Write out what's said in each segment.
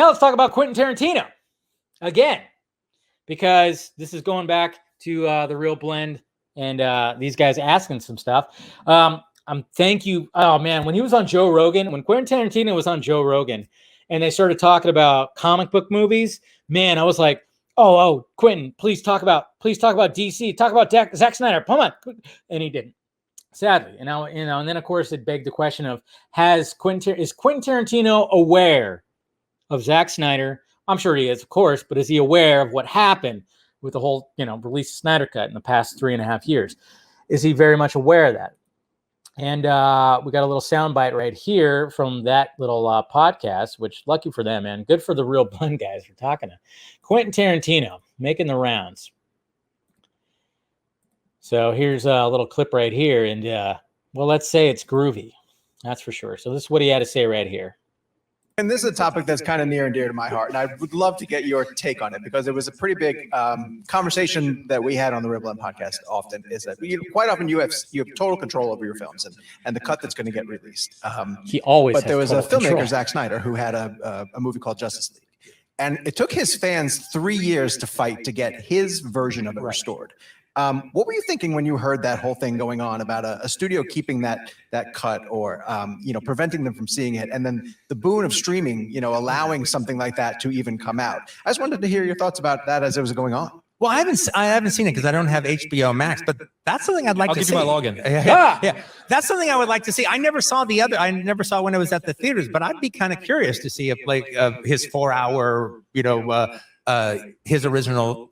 Now let's talk about Quentin Tarantino again, because this is going back to the Real Blend and these guys asking some stuff. Thank you. Oh man, when he was on Joe Rogan, when Quentin Tarantino was on Joe Rogan, and they started talking about comic book movies, man, I was like, oh, Quentin, please talk about DC, talk about Zack Snyder, come on, and he didn't. Sadly, and then of course it begged the question of is Quentin Tarantino aware of Zack Snyder? I'm sure he is, of course, but is he aware of what happened with the whole, release of Snyder Cut in the past 3.5 years? Is he very much aware of that? And we got a little soundbite right here from that little podcast, which lucky for them, man. Good for the Real Blend guys for talking to Quentin Tarantino, making the rounds. So here's a little clip right here. And, well, let's say it's groovy. That's for sure. So this is what he had to say right here. And this is a topic that's kind of near and dear to my heart. And I would love to get your take on it because it was a pretty big conversation that we had on the Real Blend podcast often is that quite often you have total control over your films and the cut that's going to get released. He always But there was a filmmaker, control. Zack Snyder, who had a movie called Justice League. And it took his fans 3 years to fight to get his version of it restored. What were you thinking when you heard that whole thing going on about a studio keeping that cut or, preventing them from seeing it? And then the boon of streaming, allowing something like that to even come out. I just wanted to hear your thoughts about that as it was going on. Well, I haven't seen it because I don't have HBO Max, but that's something I'd like to see. I'll give you my login. Yeah. That's something I would like to see. I never saw when it was at the theaters, but I'd be kind of curious to see if his 4-hour, his original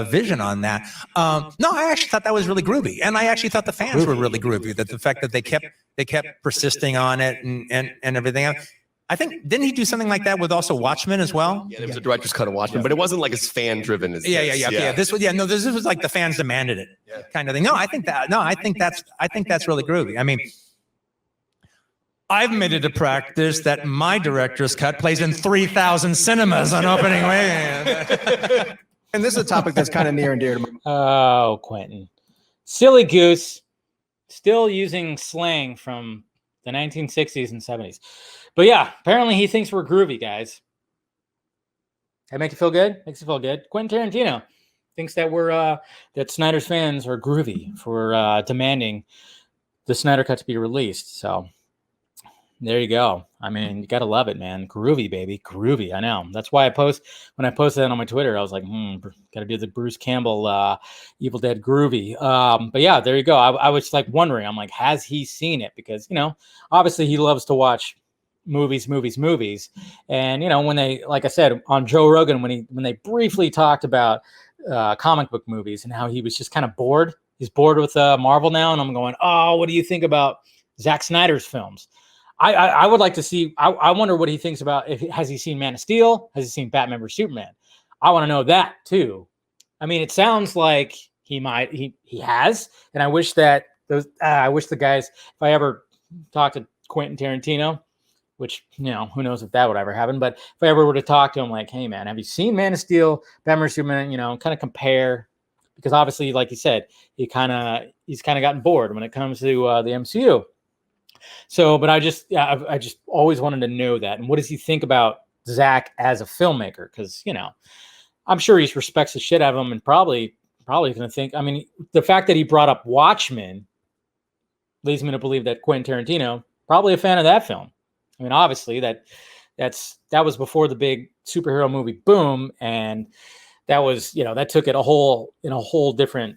vision on that. No, I actually thought that was really groovy, and I actually thought the fans were really groovy. That the fact that they kept persisting on it and everything else. I think didn't he do something like that with also Watchmen as well? Yeah, there was a director's cut of Watchmen, but it wasn't like as fan driven as Yeah. This was like the fans demanded it kind of thing. I think that's really groovy. I mean, I've made it a practice that my director's cut plays in 3,000 cinemas on opening weekend. And this is a topic that's kind of near and dear to my Oh, Quentin. Silly goose. Still using slang from the 1960s and 70s. But yeah, apparently he thinks we're groovy, guys. That make you feel good? Makes you feel good. Quentin Tarantino thinks that that Snyder's fans are groovy for demanding the Snyder Cut to be released. So there you go. I mean, you got to love it, man. Groovy, baby. Groovy. I know. That's why when I posted that on my Twitter, I was like, got to do the Bruce Campbell Evil Dead groovy. But yeah, there you go. I was like wondering, I'm like, has he seen it? Because, obviously he loves to watch movies. And, when they, like I said, on Joe Rogan, when they briefly talked about comic book movies and how he was just kind of bored. He's bored with Marvel now. And I'm going, oh, what do you think about Zack Snyder's films? I would like to see. I wonder what he thinks about. Has he seen Man of Steel? Has he seen Batman vs Superman? I want to know that too. I mean, it sounds like he might. He has, and I wish that those. I wish the guys. If I ever talk to Quentin Tarantino, which who knows if that would ever happen. But if I ever were to talk to him, like, hey man, have you seen Man of Steel, Batman vs Superman? kind of compare, because obviously, like you said, he's kind of gotten bored when it comes to the MCU. So, but I just always wanted to know that. And what does he think about Zack as a filmmaker? Because, I'm sure he respects the shit out of him and probably going to think, I mean, the fact that he brought up Watchmen leads me to believe that Quentin Tarantino, probably a fan of that film. I mean, obviously that was before the big superhero movie boom. And that was, that took it a whole different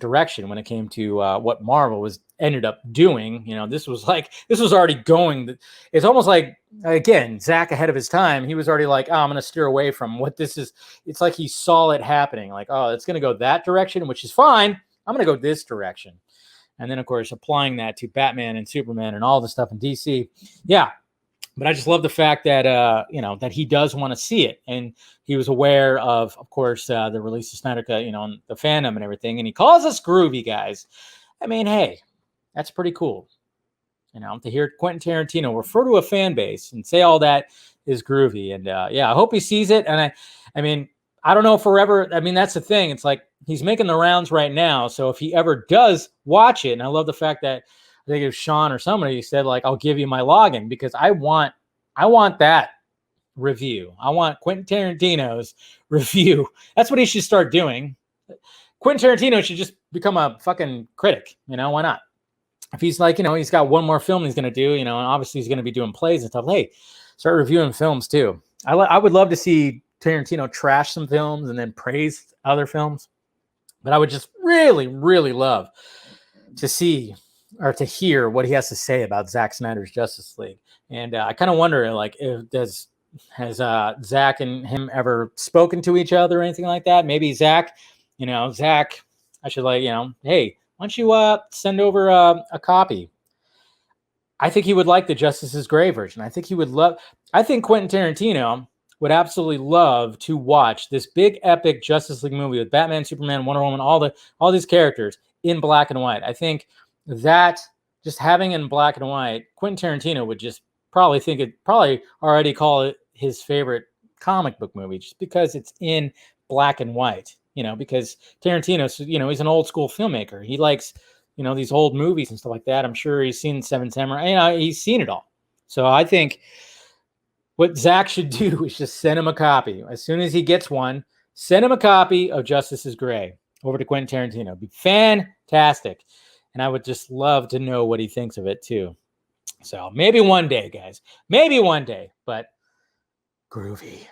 direction when it came to what Marvel ended up doing. This was already going. It's almost like, again, Zack ahead of his time. He was already like, I'm going to steer away from what this is. It's like he saw it happening. Like, oh, it's going to go that direction, which is fine. I'm going to go this direction. And then, of course, applying that to Batman and Superman and all the stuff in DC. Yeah. But I just love the fact that, that he does want to see it. And he was aware of course, the release of Snyder Cut, and the fandom and everything. And he calls us groovy, guys. I mean, hey, that's pretty cool. To hear Quentin Tarantino refer to a fan base and say all that is groovy. And I hope he sees it. And I mean, I don't know forever. I mean, that's the thing. It's like he's making the rounds right now. So if he ever does watch it, and I love the fact that I think it was Sean or somebody said, like, I'll give you my login because I want that review. I want Quentin Tarantino's review. That's what he should start doing. Quentin Tarantino should just become a fucking critic. You know, why not? If he's like, you know, he's got one more film he's going to do, you know, and obviously he's going to be doing plays and stuff. Hey, start reviewing films too. I would love to see Tarantino trash some films and then praise other films. But I would just really, really love to see or to hear what he has to say about Zack Snyder's Justice League. And I kind of wonder, like, has Zack and him ever spoken to each other or anything like that? Maybe Zack, I should like, hey, why don't you send over a copy? I think he would like the Justice is Gray version. I think Quentin Tarantino would absolutely love to watch this big epic Justice League movie with Batman, Superman, Wonder Woman, all these characters in black and white. I think that just having it in black and white, Quentin Tarantino would just probably already call it his favorite comic book movie just because it's in black and white, because Tarantino, he's an old school filmmaker. He likes, these old movies and stuff like that. I'm sure he's seen Seven Samurai, he's seen it all. So I think what Zack should do is just send him a copy. As soon as he gets one, send him a copy of Justice is Gray over to Quentin Tarantino. It'd be fantastic. And I would just love to know what he thinks of it too. So maybe one day, guys. Maybe one day, but groovy.